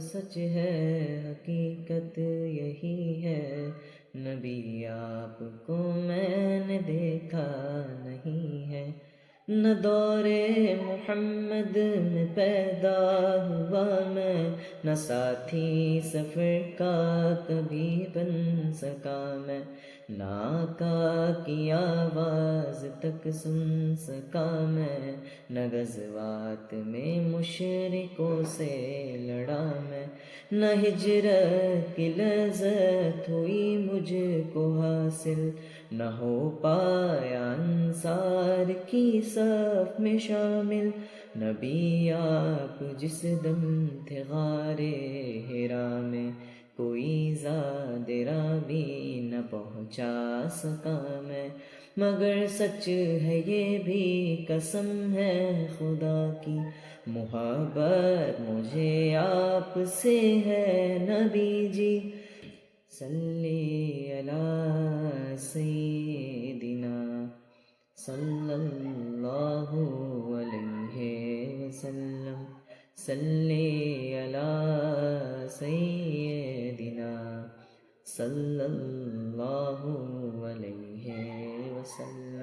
سچ ہے، حقیقت یہی ہے، نبی آپ کو میں نے دیکھا نہیں ہے۔ نہ دور محمد میں پیدا ہوا میں، نہ ساتھی سفر کا کبھی بن سکا میں، نہ آقا کی آواز تک سن سکا میں، نہ غزوات میں مشرکوں سے لڑا میں، نہ ہجرت کی لذت ہوئی مجھ کو حاصل، نہ ہو پایا انصار کی صف میں شامل۔ نبی آپ جس دم تھے غار حرا میں، کوئی زادرا بھی نہ پہنچا سکا میں، مگر سچ ہے یہ بھی قسم ہے خدا کی، محبت مجھے آپ سے ہے نبی جی۔ صلی علی سیدنا صلی اللہ علیہ وسلم، صلی علی سیدنا صلی اللہ علیہ وسلم۔